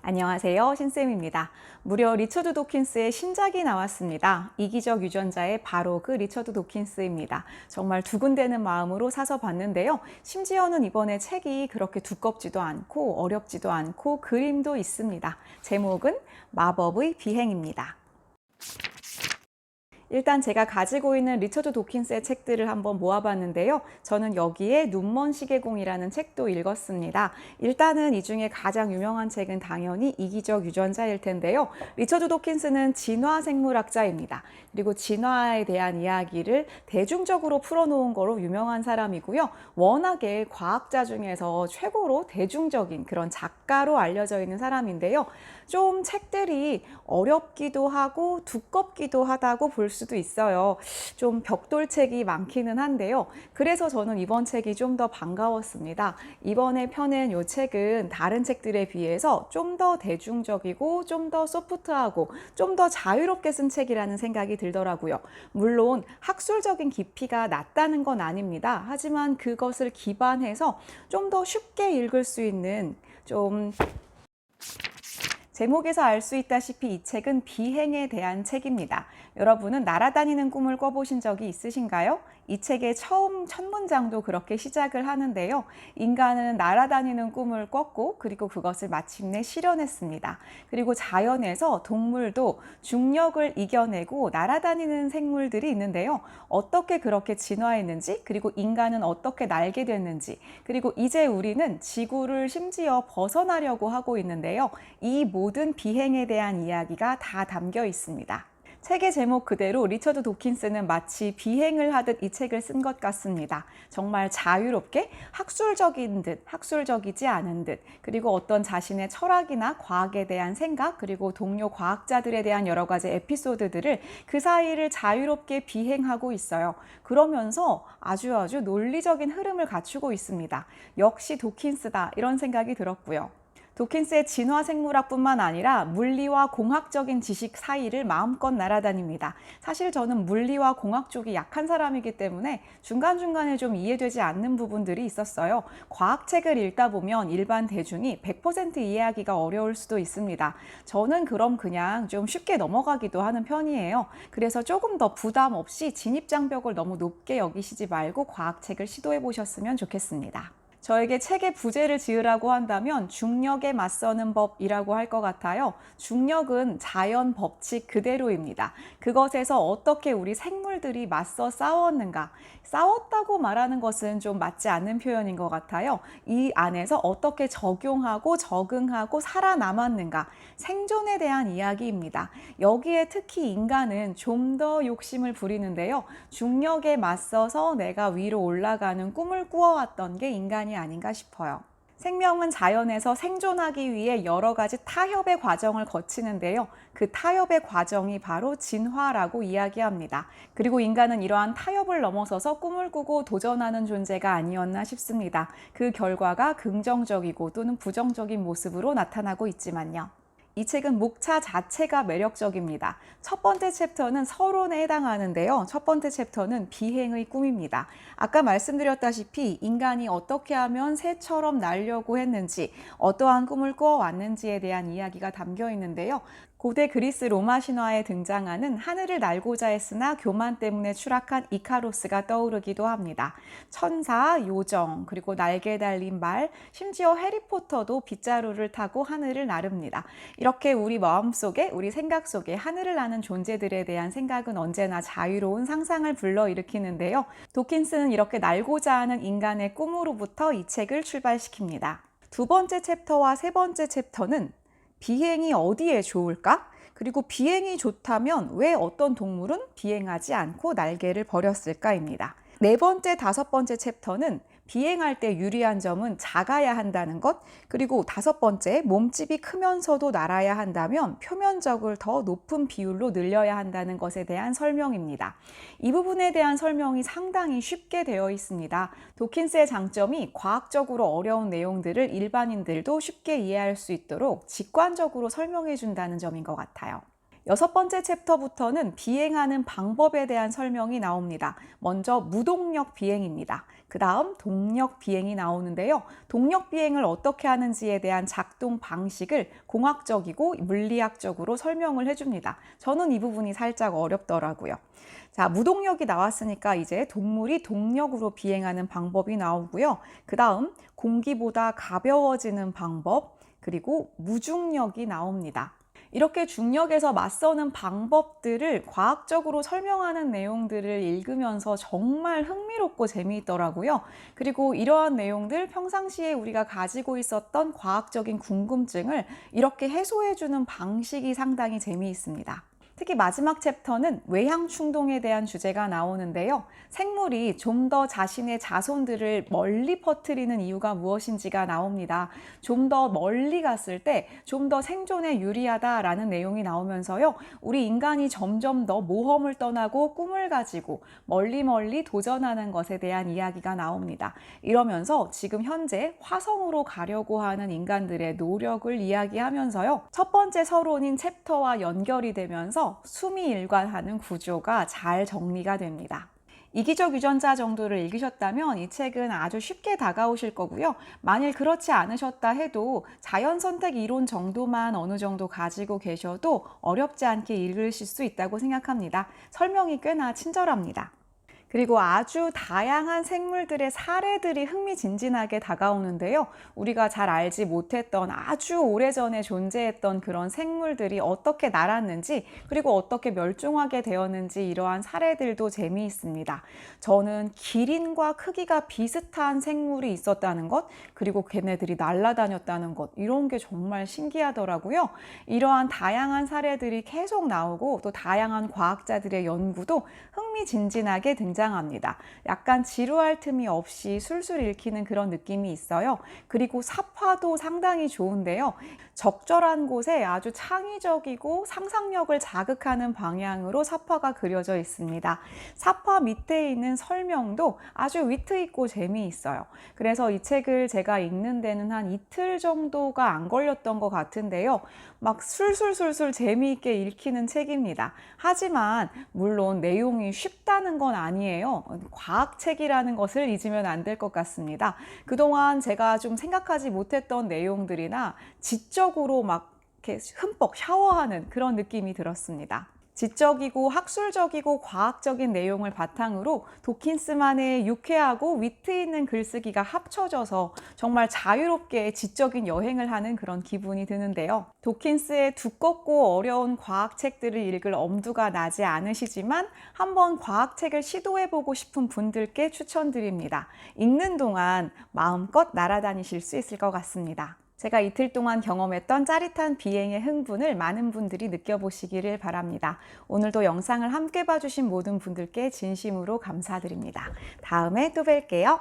안녕하세요, 신쌤입니다. 무려 리처드 도킨스의 신작이 나왔습니다. 이기적 유전자의 바로 그 리처드 도킨스입니다. 정말 두근대는 마음으로 사서 봤는데요. 심지어는 이번에 책이 그렇게 두껍지도 않고 어렵지도 않고 그림도 있습니다. 제목은 마법의 비행입니다. 일단 제가 가지고 있는 리처드 도킨스의 책들을 한번 모아봤는데요. 저는 여기에 눈먼 시계공이라는 책도 읽었습니다. 일단은 이 중에 가장 유명한 책은 당연히 이기적 유전자일 텐데요. 리처드 도킨스는 진화생물학자입니다. 그리고 진화에 대한 이야기를 대중적으로 풀어놓은 거로 유명한 사람이고요. 워낙에 과학자 중에서 최고로 대중적인 그런 작가로 알려져 있는 사람인데요. 좀 책들이 어렵기도 하고 두껍기도 하다고 볼 수도 있어요. 좀 벽돌책이 많기는 한데요. 그래서 저는 이번 책이 좀 더 반가웠습니다. 이번에 펴낸 이 책은 다른 책들에 비해서 좀 더 대중적이고 좀 더 소프트하고 좀 더 자유롭게 쓴 책이라는 생각이 들더라고요. 물론 학술적인 깊이가 낮다는 건 아닙니다. 하지만 그것을 기반해서 좀 더 쉽게 읽을 수 있는 제목에서 알 수 있다시피 이 책은 비행에 대한 책입니다. 여러분은 날아다니는 꿈을 꿔보신 적이 있으신가요? 이 책의 처음 첫 문장도 그렇게 시작을 하는데요. 인간은 날아다니는 꿈을 꿨고 그리고 그것을 마침내 실현했습니다. 그리고 자연에서 동물도 중력을 이겨내고 날아다니는 생물들이 있는데요. 어떻게 그렇게 진화했는지, 그리고 인간은 어떻게 날게 됐는지, 그리고 이제 우리는 지구를 심지어 벗어나려고 하고 있는데요. 이 모든 비행에 대한 이야기가 다 담겨 있습니다. 책의 제목 그대로 리처드 도킨스는 마치 비행을 하듯 이 책을 쓴 것 같습니다. 정말 자유롭게 학술적인 듯 학술적이지 않은 듯, 그리고 어떤 자신의 철학이나 과학에 대한 생각, 그리고 동료 과학자들에 대한 여러 가지 에피소드들을 그 사이를 자유롭게 비행하고 있어요. 그러면서 아주 논리적인 흐름을 갖추고 있습니다. 역시 도킨스다, 이런 생각이 들었고요. 도킨스의 진화생물학뿐만 아니라 물리와 공학적인 지식 사이를 마음껏 날아다닙니다. 사실 저는 물리와 공학 쪽이 약한 사람이기 때문에 중간중간에 좀 이해되지 않는 부분들이 있었어요. 과학책을 읽다 보면 일반 대중이 100% 이해하기가 어려울 수도 있습니다. 저는 그럼 그냥 좀 쉽게 넘어가기도 하는 편이에요. 그래서 조금 더 부담 없이 진입장벽을 너무 높게 여기시지 말고 과학책을 시도해 보셨으면 좋겠습니다. 저에게 책의 부제를 지으라고 한다면 중력에 맞서는 법이라고 할 것 같아요. 중력은 자연 법칙 그대로입니다. 그것에서 어떻게 우리 생물들이 맞서 싸웠는가, 싸웠다고 말하는 것은 좀 맞지 않는 표현인 것 같아요. 이 안에서 어떻게 적용하고 적응하고 살아남았는가, 생존에 대한 이야기입니다. 여기에 특히 인간은 좀 더 욕심을 부리는데요. 중력에 맞서서 내가 위로 올라가는 꿈을 꾸어왔던 게 인간이 아닌가 싶어요. 생명은 자연에서 생존하기 위해 여러 가지 타협의 과정을 거치는데요. 그 타협의 과정이 바로 진화라고 이야기합니다. 그리고 인간은 이러한 타협을 넘어서서 꿈을 꾸고 도전하는 존재가 아니었나 싶습니다. 그 결과가 긍정적이고 또는 부정적인 모습으로 나타나고 있지만요. 이 책은 목차 자체가 매력적입니다. 첫 번째 챕터는 서론에 해당하는데요. 첫 번째 챕터는 비행의 꿈입니다. 아까 말씀드렸다시피 인간이 어떻게 하면 새처럼 날려고 했는지, 어떠한 꿈을 꾸어왔는지에 대한 이야기가 담겨 있는데요. 고대 그리스 로마 신화에 등장하는 하늘을 날고자 했으나 교만 때문에 추락한 이카로스가 떠오르기도 합니다. 천사, 요정, 그리고 날개 달린 말, 심지어 해리포터도 빗자루를 타고 하늘을 나릅니다. 이렇게 우리 마음속에, 우리 생각 속에 하늘을 나는 존재들에 대한 생각은 언제나 자유로운 상상을 불러일으키는데요. 도킨스는 이렇게 날고자 하는 인간의 꿈으로부터 이 책을 출발시킵니다. 두 번째 챕터와 세 번째 챕터는 비행이 어디에 좋을까? 그리고 비행이 좋다면 왜 어떤 동물은 비행하지 않고 날개를 버렸을까입니다. 네 번째, 다섯 번째 챕터는 비행할 때 유리한 점은 작아야 한다는 것, 그리고 다섯 번째, 몸집이 크면서도 날아야 한다면 표면적을 더 높은 비율로 늘려야 한다는 것에 대한 설명입니다. 이 부분에 대한 설명이 상당히 쉽게 되어 있습니다. 도킨스의 장점이 과학적으로 어려운 내용들을 일반인들도 쉽게 이해할 수 있도록 직관적으로 설명해 준다는 점인 것 같아요. 여섯 번째 챕터부터는 비행하는 방법에 대한 설명이 나옵니다. 먼저 무동력 비행입니다. 그 다음 동력 비행이 나오는데요. 동력 비행을 어떻게 하는지에 대한 작동 방식을 공학적이고 물리학적으로 설명을 해줍니다. 저는 이 부분이 살짝 어렵더라고요. 자, 무동력이 나왔으니까 이제 동물이 동력으로 비행하는 방법이 나오고요. 그 다음 공기보다 가벼워지는 방법, 그리고 무중력이 나옵니다. 이렇게 중력에서 맞서는 방법들을 과학적으로 설명하는 내용들을 읽으면서 정말 흥미롭고 재미있더라고요. 그리고 이러한 내용들, 평상시에 우리가 가지고 있었던 과학적인 궁금증을 이렇게 해소해주는 방식이 상당히 재미있습니다. 특히 마지막 챕터는 외향 충동에 대한 주제가 나오는데요. 생물이 좀 더 자신의 자손들을 멀리 퍼뜨리는 이유가 무엇인지가 나옵니다. 좀 더 멀리 갔을 때 좀 더 생존에 유리하다라는 내용이 나오면서요. 우리 인간이 점점 더 모험을 떠나고 꿈을 가지고 멀리 도전하는 것에 대한 이야기가 나옵니다. 이러면서 지금 현재 화성으로 가려고 하는 인간들의 노력을 이야기하면서요. 첫 번째 서론인 챕터와 연결이 되면서 숨이 일관하는 구조가 잘 정리가 됩니다. 이기적 유전자 정도를 읽으셨다면 이 책은 아주 쉽게 다가오실 거고요. 만일 그렇지 않으셨다 해도 자연선택 이론 정도만 어느 정도 가지고 계셔도 어렵지 않게 읽으실 수 있다고 생각합니다. 설명이 꽤나 친절합니다. 그리고 아주 다양한 생물들의 사례들이 흥미진진하게 다가오는데요. 우리가 잘 알지 못했던 아주 오래전에 존재했던 그런 생물들이 어떻게 날았는지, 그리고 어떻게 멸종하게 되었는지 이러한 사례들도 재미있습니다. 저는 기린과 크기가 비슷한 생물이 있었다는 것, 그리고 걔네들이 날아다녔다는 것, 이런 게 정말 신기하더라고요. 이러한 다양한 사례들이 계속 나오고 또 다양한 과학자들의 연구도 흥미진진하게 등장합니다. 약간 지루할 틈이 없이 술술 읽히는 그런 느낌이 있어요. 그리고 삽화도 상당히 좋은데요. 적절한 곳에 아주 창의적이고 상상력을 자극하는 방향으로 삽화가 그려져 있습니다. 삽화 밑에 있는 설명도 아주 위트 있고 재미있어요. 그래서 이 책을 제가 읽는 데는 한 이틀 정도가 안 걸렸던 것 같은데요. 막 술술술술 재미있게 읽히는 책입니다. 하지만 물론 내용이 쉽다는 건 아니에요. 과학책이라는 것을 잊으면 안 될 것 같습니다. 그동안 제가 좀 생각하지 못했던 내용들이나 지적으로 막 이렇게 흠뻑 샤워하는 그런 느낌이 들었습니다. 지적이고 학술적이고 과학적인 내용을 바탕으로 도킨스만의 유쾌하고 위트 있는 글쓰기가 합쳐져서 정말 자유롭게 지적인 여행을 하는 그런 기분이 드는데요. 도킨스의 두껍고 어려운 과학책들을 읽을 엄두가 나지 않으시지만 한번 과학책을 시도해보고 싶은 분들께 추천드립니다. 읽는 동안 마음껏 날아다니실 수 있을 것 같습니다. 제가 이틀 동안 경험했던 짜릿한 비행의 흥분을 많은 분들이 느껴보시기를 바랍니다. 오늘도 영상을 함께 봐주신 모든 분들께 진심으로 감사드립니다. 다음에 또 뵐게요.